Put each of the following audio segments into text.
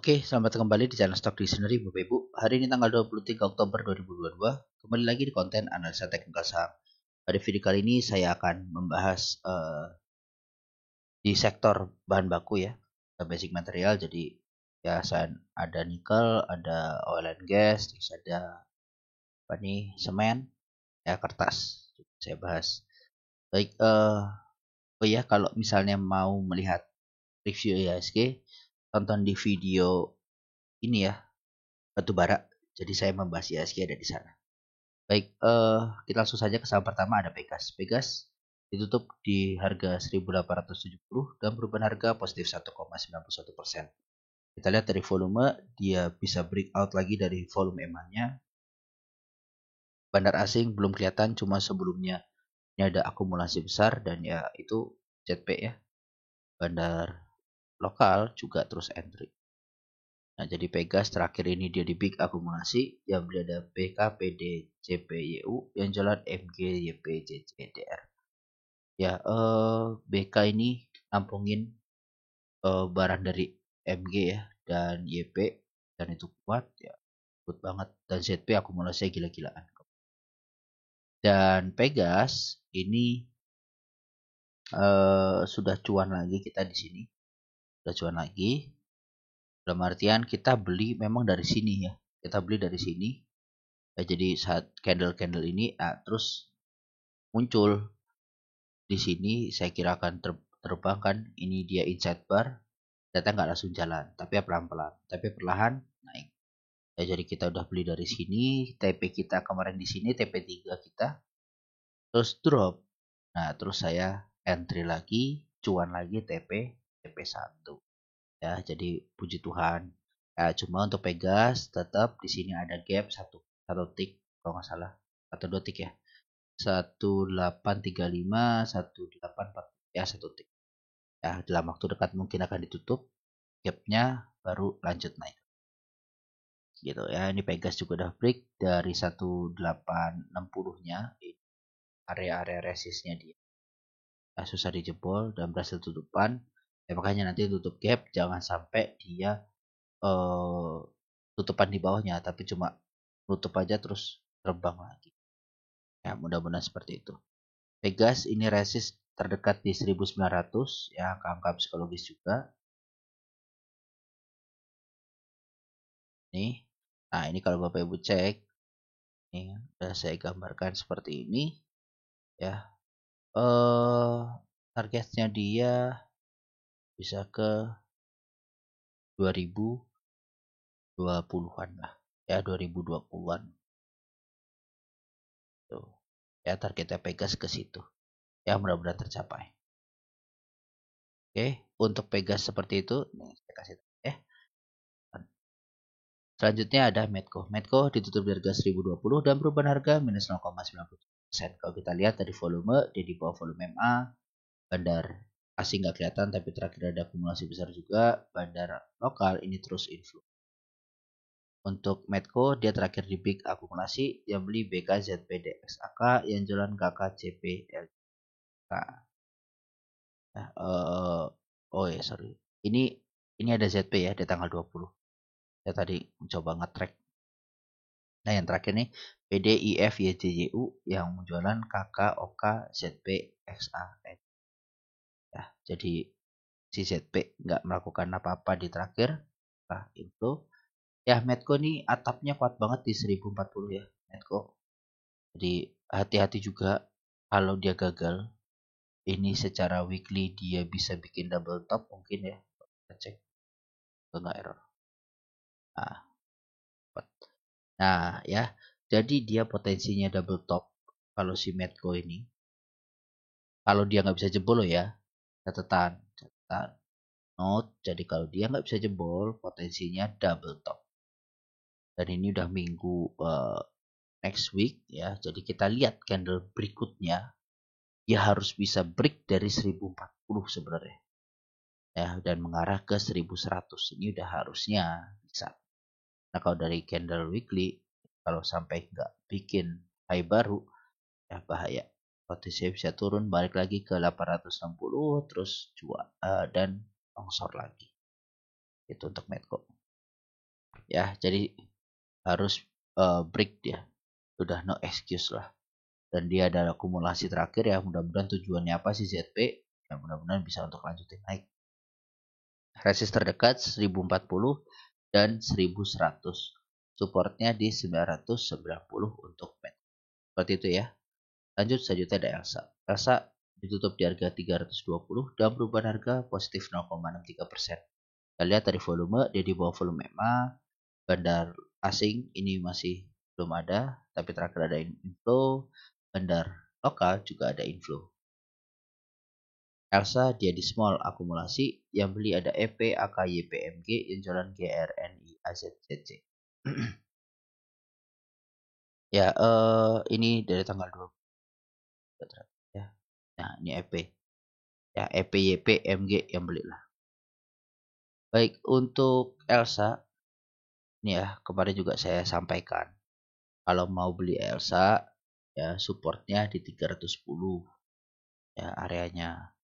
Oke, selamat kembali di channel Stock Dictionary Bapak Ibu. Hari ini tanggal 23 Oktober 2022. Kembali lagi di konten analisa teknikal saham. Pada video kali ini saya akan membahas di sektor bahan baku ya, basic material. Jadi ya ada nikel, ada oil and gas, terus ada apa nih, semen, ya kertas. Saya bahas. Baik, oh ya, kalau misalnya mau melihat review IHSG, tonton di video ini ya, batu bara. Jadi saya membahas IHSG ada di sana. Baik, kita langsung saja ke saham pertama, ada Pegas. Pegas ditutup di harga 1870 dan perubahan harga positif 1,91%. Kita lihat dari volume, dia bisa breakout lagi dari volume EMA-nya. Bandar asing belum kelihatan, cuma sebelumnya ini ada akumulasi besar dan ya itu ZP ya. Bandar lokal juga terus entry. Nah, jadi Pegas terakhir ini dia di big akumulasi yang beli ada BKPD CPYU yang jalan MG YPJCDR. Ya, BK ini nampungin barang dari MG ya dan YP dan itu kuat ya, kuat banget, dan ZP akumulasinya gila-gilaan. Dan Pegas ini sudah cuan lagi kita di sini. Sudah cuan lagi. Dalam artian kita beli memang dari sini ya. Kita beli dari sini. Ya, jadi saat candle ini terus muncul di sini, saya kira akan terbang kan. Ini dia inside bar. Data nggak langsung jalan, tapi ya pelan-pelan, tapi perlahan naik. Ya, jadi kita udah beli dari sini, TP kita kemarin di sini, TP3 kita, terus drop. Nah, terus saya entry lagi, cuan lagi TP1. Ya, jadi puji Tuhan. Ya, cuma untuk Pegas tetap di sini ada gap satu tick kalau nggak salah, atau 2 tick ya. 1835, 1840 ya, 1 tick. Ya, dalam waktu dekat mungkin akan ditutup gapnya, baru lanjut naik gitu ya. Ini Pegas juga udah break dari 1860 nya, area-area resistnya dia susah dijebol dan berhasil tutupan ya. Makanya nanti tutup gap jangan sampai dia tutupan di bawahnya, tapi cuma tutup aja terus terbang lagi ya. Mudah-mudahan seperti itu. Pegas ini resist terdekat di 1900 ya, angka-angka psikologis juga nih. Nah, ini kalau Bapak Ibu cek, ini sudah saya gambarkan seperti ini ya. Targetnya dia bisa ke 2020-an lah ya, 2020-an tuh ya. Targetnya Pegas ke situ ya, mudah-mudahan tercapai. Oke, untuk Pegas seperti itu nih, saya kasih ya. Selanjutnya ada Medco. Medco ditutup di harga 1020 dan perubahan harga minus 0,90%. Kalau kita lihat dari volume, dia di bawah volume MA. Bandar asing nggak kelihatan, tapi terakhir ada akumulasi besar juga. Bandar lokal ini terus inflow. Untuk Medco, dia terakhir di big akumulasi yang beli BKZPDXAK yang jalan KKCPLK. Nah, oh ya sorry. Ini ada ZP ya di tanggal 20. Saya tadi mencoba nge-track. Nah, yang terakhir nih PDIFYJYU yang menjualan KKOKZPXAN. Ya, jadi si ZP nggak melakukan apa-apa di terakhir. Nah, itu ya, Medco ini atapnya kuat banget di 1040 ya, Medco. Jadi hati-hati juga kalau dia gagal. Ini secara weekly dia bisa bikin double top mungkin ya. Kita cek enggak error. Nah, ya. Jadi dia potensinya double top kalau si Medco ini. Kalau dia nggak bisa jebol loh ya. Catatan. Note, jadi kalau dia nggak bisa jebol, potensinya double top. Dan ini udah minggu next week ya. Jadi kita lihat candle berikutnya, dia harus bisa break dari 1040 sebenarnya. Ya, dan mengarah ke 1100. Ini udah harusnya bisa. Nah, kalau dari candle weekly, kalau sampai nggak bikin high baru, ya bahaya. Potensi bisa turun balik lagi ke 860 terus dan longsor lagi. Itu untuk Medco. ya. Jadi harus break dia, udah no excuse lah. Dan dia ada akumulasi terakhir ya, mudah-mudahan tujuannya apa sih ZP ya, mudah-mudahan bisa untuk lanjutin naik. Resist terdekat 1040 dan 1100, supportnya di 990 untuk pen. Seperti itu ya. Lanjut selanjutnya ada Elsa. Elsa ditutup di harga 320 dan perubahan harga positif 0,63%. Kita lihat dari volume, dia di bawah volume MA. Bandar asing ini masih belum ada, tapi terakhir ada inflow. Bandar lokal juga ada inflow. Elsa dia di small akumulasi, yang beli ada EP, AKY, PMG, yang jualan GRNI, AZCC. Ya, ini dari tanggal 20 ya. Nah, ini EP. Ya, EP, YP, MG yang beli lah. Baik, untuk Elsa, ini ya, kemarin juga saya sampaikan. Kalau mau beli Elsa, ya supportnya di 310. Ya, areanya.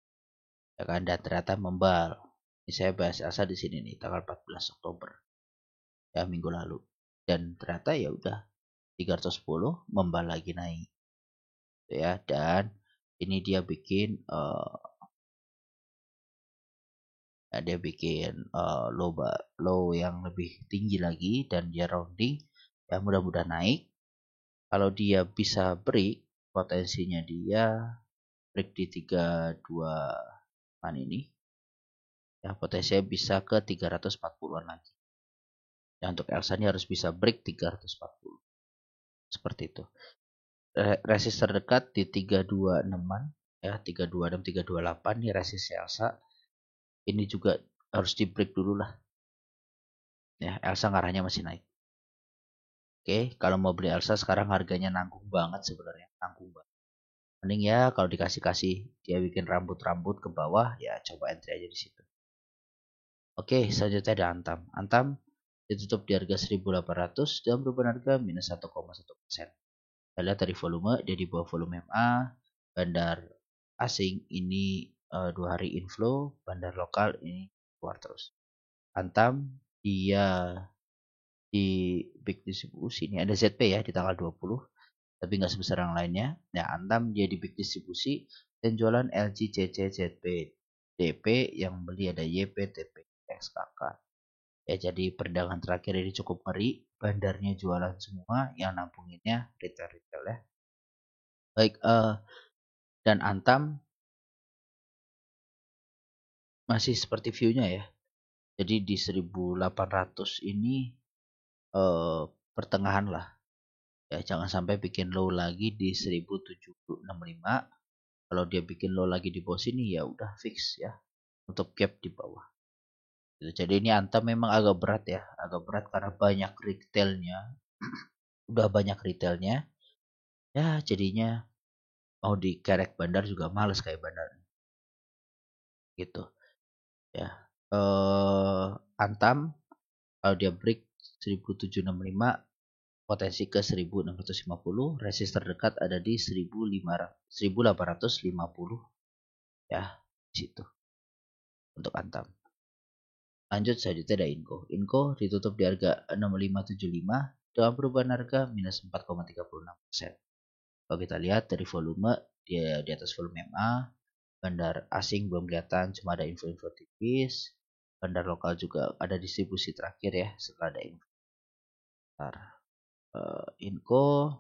Ya kan, dan ternyata membal. Ini saya bahas Elsa di sini nih, tanggal 14 Oktober. Ya, minggu lalu. Dan ternyata ya udah 310 membal lagi naik. Ya, dan ini dia bikin dia bikin low yang lebih tinggi lagi, dan dia rounding ya, mudah-mudahan naik. Kalau dia bisa break, potensinya dia break di 32 ini ya, potensinya bisa ke 340-an lagi ya. Untuk Elsa ini harus bisa break 340 seperti itu. Resist terdekat di 326-an ya, 326, 328 nih resist Elsa. Ini juga harus di break dulu lah ya. Elsa ngarahnya masih naik. Oke, kalau mau beli Elsa sekarang harganya nanggung banget sebenarnya, nanggung banget. Mending ya kalau dikasih-kasih dia bikin rambut-rambut ke bawah, ya coba entry aja di situ. Oke, selanjutnya ada Antam. Antam ditutup di harga 1.800 dan perubahan harga minus 1,1%. Kita lihat dari volume, dia di bawah volume MA. Bandar asing ini 2 hari inflow, bandar lokal ini keluar terus. Antam dia di big distribusi, ini ada ZP ya di tanggal 20, tapi nggak sebesar yang lainnya. Nah, Antam dia di big distribusi dan jualan LG, CC, ZP, DP, yang beli ada YP, TP, XKK. Ya, jadi perdagangan terakhir ini cukup ngeri. Bandarnya jualan semua, yang nampunginnya retail-retail ya. Baik, dan Antam masih seperti view-nya ya. Jadi di 1800 ini pertengahan lah. Ya, jangan sampai bikin low lagi di 1765. Kalau dia bikin low lagi di bawah sini ya udah fix ya, untuk gap di bawah. Jadi ini Antam memang agak berat ya, agak berat karena banyak retailnya. Udah banyak retailnya. Ya, jadinya mau dikerek bandar juga males kayak bandar gitu ya. Antam kalau dia break 1765, potensi ke 1650, resist terdekat ada di 1850 ya, di situ untuk Antam. Lanjut selanjutnya ada Inco. Inco ditutup di harga 6575 dengan perubahan harga minus 4,36%. Kalau kita lihat dari volume, dia di atas volume MA. Bandar asing belum kelihatan, cuma ada info-info tipis. Bandar lokal juga ada distribusi terakhir ya, setelah ada info. Inco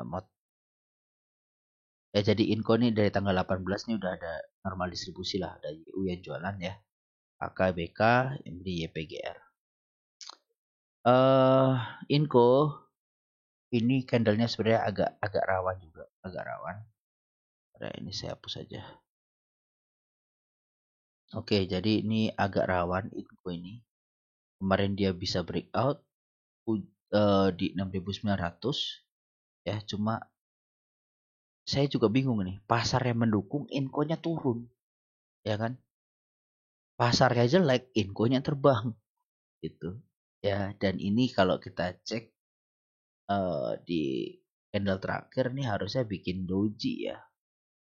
lemot. Ya, jadi Inco nih dari tanggal 18 nih udah ada normal distribusi lah, ada YU yang jualan ya. AKBK yang beli YPGR. Inco ini candlenya sebenarnya agak rawan juga, agak rawan. Nah, ini saya hapus saja. Oke, jadi ini agak rawan Inco ini. Kemarin dia bisa breakout di 6.900 ya, cuma saya juga bingung nih, pasar yang mendukung, Inco-nya turun, ya kan? Pasarnya jelek, Inco-nya terbang, gitu. Ya, dan ini kalau kita cek di candle terakhir nih harusnya bikin doji ya,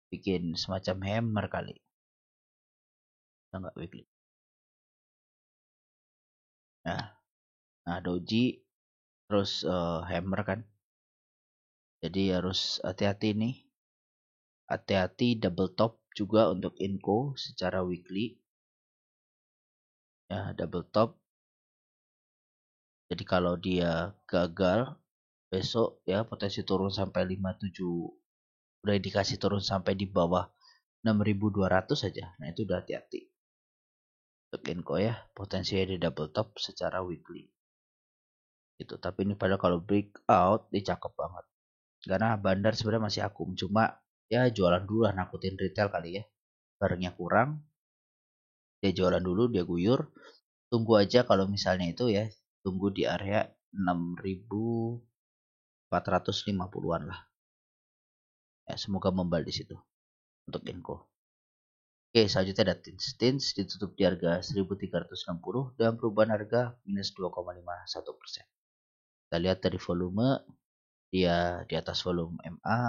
bikin semacam hammer kali. Enggak weekly. Nah doji terus hammer kan. Jadi harus hati-hati nih. Hati-hati double top juga untuk Inco secara weekly. Ya, double top. Jadi kalau dia gagal besok ya potensi turun sampai 57, udah indikasi turun sampai di bawah 6.200 saja. Nah, itu udah hati-hati. Untuk Inco ya, potensinya di double top secara weekly. Gitu. Tapi ini pada kalau breakout ini cakep banget. Karena bandar sebenarnya masih akum, cuma ya jualan dulu lah nakutin retail kali ya. Barangnya kurang, dia jualan dulu, dia guyur. Tunggu aja kalau misalnya itu ya, tunggu di area 6.450-an lah. Ya, semoga membal di situ untuk Inco. Oke, selanjutnya ada Tins. Tins ditutup di harga 1.360 dan perubahan harga minus 2,51%. Kita lihat dari volume, dia di atas volume MA,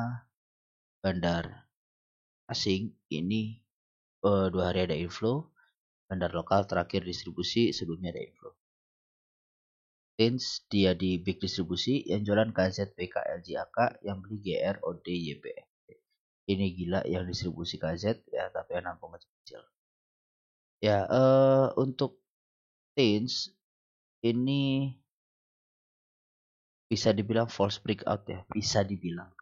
bandar asing ini 2 hari ada inflow, bandar lokal terakhir distribusi sebelumnya ada inflow. Tins dia di big distribusi yang jualan KZ, PK, LG, AK, yang beli GR, OD, YPF. Ini gila yang distribusi KZ ya, tapi yang nampung kecil. Ya, untuk Tins ini bisa dibilang false breakout ya, bisa dibilang.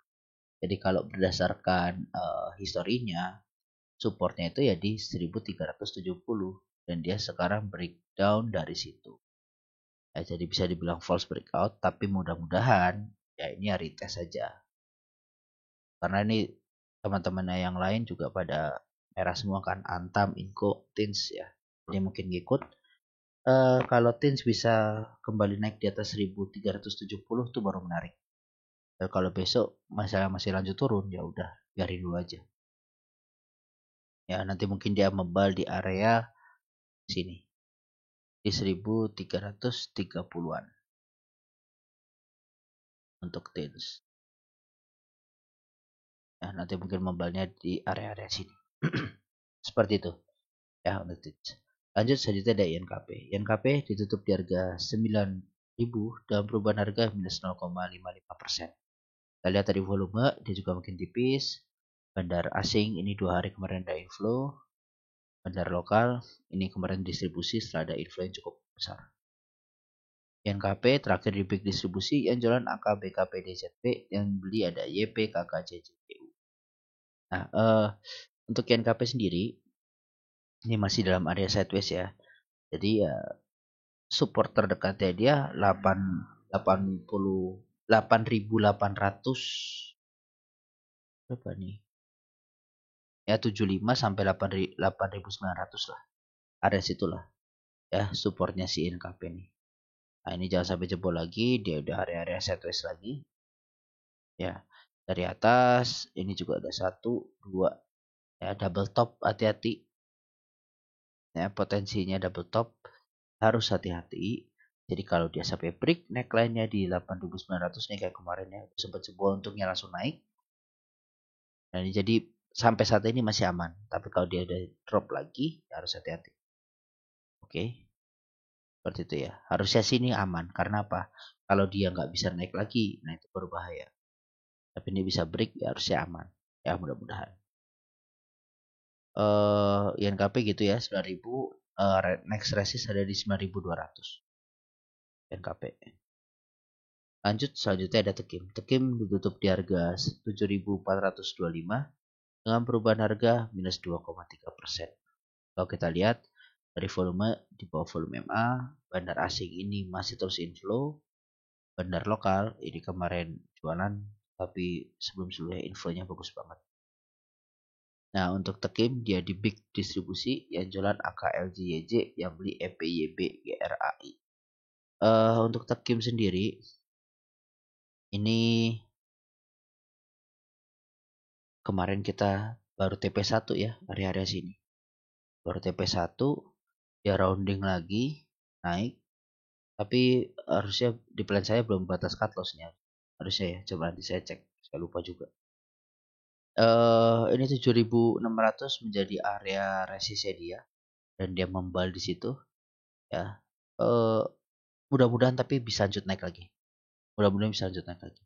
Jadi kalau berdasarkan historinya, supportnya itu ya di 1.370 dan dia sekarang breakdown dari situ. Ya, jadi bisa dibilang false breakout, tapi mudah-mudahan ya ini ya retest saja. Karena ini teman-temannya yang lain juga pada merah semua kan, Antam, Inco, Tins ya. Jadi mungkin ngikut. Kalau Tins bisa kembali naik di atas 1.370 tuh baru menarik. Dan kalau besok masalah masih lanjut turun ya udah biarin dulu aja. Ya nanti mungkin dia membal di area sini di 1.330-an untuk Tins. Ya nanti mungkin membalnya di area-area sini. Seperti itu ya untuk Tins. Lanjut selanjutnya ada INKP. INKP ditutup di harga 9.000 dan perubahan harga minus 0,55%. Kita lihat dari volume, dia juga makin tipis. Bandar asing ini 2 hari kemarin ada inflow. Bandar lokal ini kemarin distribusi setelah ada inflow yang cukup besar. INKP terakhir di big distribusi yang jualan AK, BKP, DZP, yang beli ada YP, KK, JJPU. Nah, untuk INKP sendiri ini masih dalam area sideways ya. Jadi ya support terdekatnya dia 8.800 berapa nih? Ya 75 sampai 8.900 lah. Ada situlah ya supportnya si INKP nih. Nah ini jangan sampai jebol lagi, dia udah area-area sideways lagi. Ya dari atas ini juga ada 1, 2 ya double top, hati-hati ya, potensinya double top harus hati-hati. Jadi kalau dia sampai break neckline-nya di 8.900 nih kayak kemarin ya, sempat jebol untungnya langsung naik. Nah ini jadi sampai saat ini masih aman, tapi kalau dia udah drop lagi ya harus hati-hati. Oke, seperti itu ya. Harusnya sini aman karena apa? Kalau dia nggak bisa naik lagi, nah itu berbahaya. Tapi ini bisa break ya harusnya aman. Ya mudah-mudahan. INKP gitu ya 9.000, next resist ada di 9.200 INKP. Lanjut selanjutnya ada Tekim. Tekim ditutup di harga 7.425 dengan perubahan harga minus 2,3%. Kalau kita lihat dari volume di bawah volume MA, bandar asing ini masih terus inflow. Bandar lokal ini kemarin jualan tapi sebelum-sebelumnya infonya bagus banget. Nah untuk Tekim dia di big distribusi yang jualan AKLJYJ yang beli EPYB GRAI. Untuk Tekim sendiri ini kemarin kita baru TP1 ya area-area sini. Baru TP1 dia rounding lagi naik. Tapi harusnya di plan saya belum batas cut lossnya. Harusnya ya, coba nanti saya cek. Saya lupa juga. Ini 7.600 menjadi area resistnya dia. dan dia membal di situ ya. Mudah-mudahan tapi bisa lanjut naik lagi. Mudah-mudahan bisa lanjut naik lagi.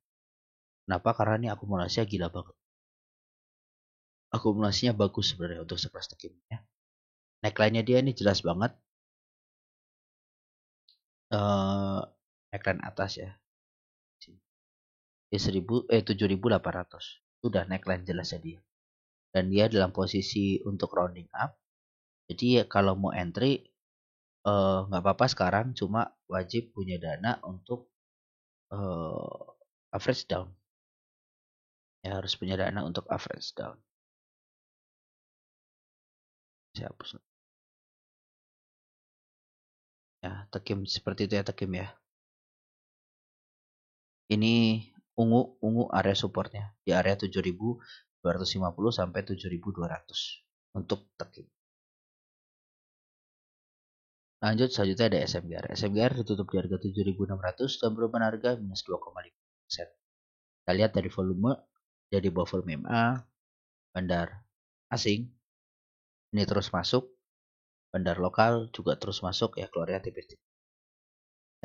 Kenapa? Karena ini akumulasinya gila banget. Akumulasinya bagus sebenarnya untuk surprise takim ya. Neckline-nya dia ini jelas banget. Neckline atas ya. Di 7.800. Sudah neckline jelasnya dia. Dan dia dalam posisi untuk rounding up. Jadi ya kalau mau entry nggak apa-apa sekarang, cuma wajib punya dana untuk average down. Ya harus punya dana untuk average down. Saya hapus. Ya, tekim seperti itu ya tekim ya. Ini ungu area supportnya di area 7.250 sampai 7.200 untuk tekim. Lanjut selanjutnya ada SMGR. SMGR ditutup di harga 7.600 dan perubahan harga minus 2,5%. Kita lihat dari volume, jadi bawah volume MA, bandar asing ini terus masuk, bandar lokal juga terus masuk ya, keluarnya tipis-tipis.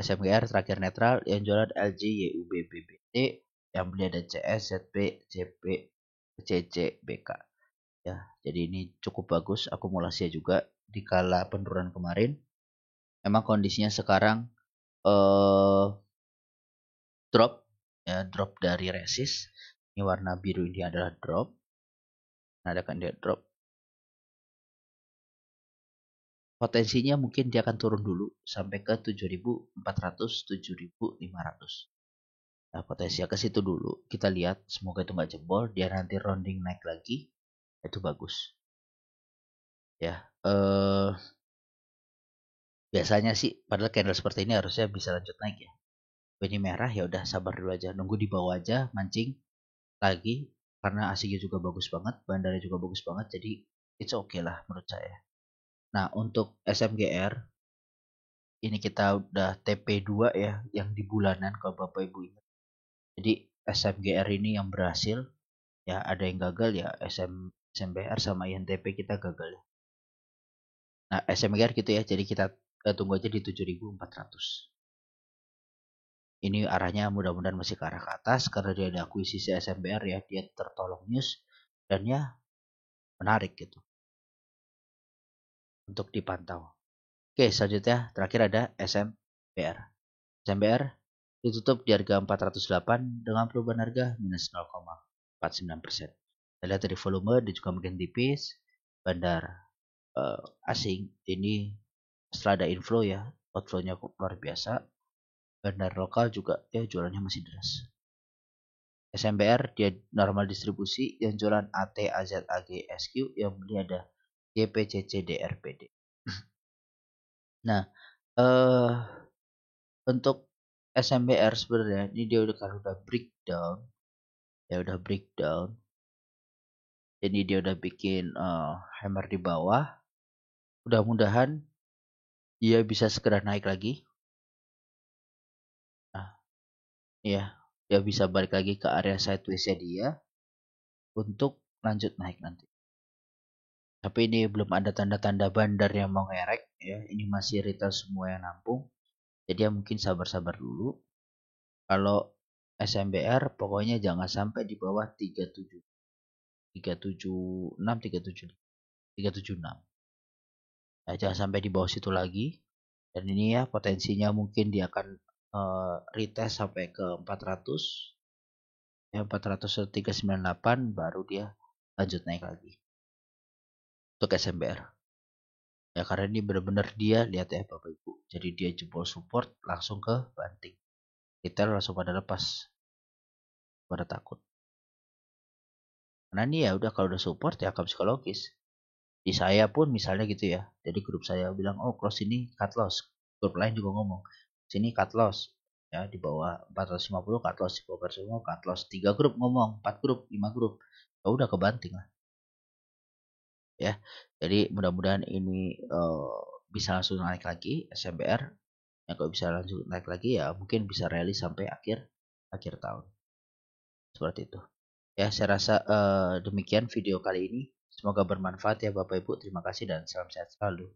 SMGR terakhir netral, yang jualan LG, YUB, BBT, yang beli ada CS, ZP, JP, CC, BK. Ya, jadi ini cukup bagus akumulasinya juga di kala penurunan kemarin. Emang kondisinya sekarang drop ya, drop dari resist. Ini warna biru ini adalah drop. Nah, ada kan dia drop. Potensinya mungkin dia akan turun dulu sampai ke 7.400, 7.500. Nah, potensinya ke situ dulu. Kita lihat, semoga itu nggak jebol. Dia nanti rounding naik lagi, itu bagus. Ya, biasanya sih, padahal candle seperti ini harusnya bisa lanjut naik ya. Ini merah ya udah sabar dulu aja, nunggu di bawah aja, mancing lagi karena aslinya juga bagus banget, bandarnya juga bagus banget, jadi it's okay lah menurut saya. Nah, untuk SMGR ini kita udah TP2 ya, yang di bulanan kalau Bapak Ibu ingat. Jadi SMGR ini yang berhasil, ya ada yang gagal ya, SMBR sama INTP kita gagal ya. Nah, SMGR gitu ya, jadi kita tunggu aja di 7.400. Ini arahnya mudah-mudahan masih ke arah ke atas karena dia ada akuisisi SMBR ya, dia tertolong news dan ya menarik gitu untuk dipantau. Oke, selanjutnya terakhir ada SMBR. SMBR ditutup di harga 408 dengan perubahan harga minus 0,49%. Kita lihat dari volume dia juga makin tipis. Bandar asing ini setelah ada inflow ya, outflow-nya luar biasa. Bandar lokal juga ya jualannya masih deras. SMBR dia normal distribusi, yang jualan AT, AZ, AG, SQ, yang beli ada YPCC, DRPD. Nah, untuk SMBR sebenarnya ini dia udah breakdown, ya udah breakdown. Ini dia udah bikin hammer di bawah. Mudah-mudahan dia bisa segera naik lagi. Nah, ya, dia bisa balik lagi ke area sideways-nya dia untuk lanjut naik nanti. Tapi ini belum ada tanda-tanda bandar yang mau ngerek ya. Ini masih retail semua yang nampung. Jadi ya mungkin sabar-sabar dulu. Kalau SMBR pokoknya jangan sampai di bawah 37 376 376. Ya, jangan sampai di bawah situ lagi. Dan ini ya potensinya mungkin dia akan retest sampai ke 400. Ya 400 398 baru dia lanjut naik lagi. Untuk SMBR. Ya karena ini benar-benar dia lihat ya Bapak Ibu. Jadi dia jebol support langsung ke banting. Retail langsung pada lepas. Pada takut. Karena ini ya udah kalau udah support ya akan psikologis. Di saya pun misalnya gitu ya. Jadi grup saya bilang, oh close ini cut loss. Grup lain juga ngomong, sini cut loss. Ya di bawah 450 cut loss, di bawah 450 cut loss. 3 grup ngomong, 4 grup, 5 grup. Ya udah kebanting lah. Ya. Jadi mudah-mudahan ini bisa langsung naik lagi SMBR. Ya kalau bisa langsung naik lagi ya mungkin bisa rally sampai akhir tahun. Seperti itu. Ya, saya rasa demikian video kali ini. Semoga bermanfaat ya Bapak Ibu. Terima kasih dan salam sehat selalu.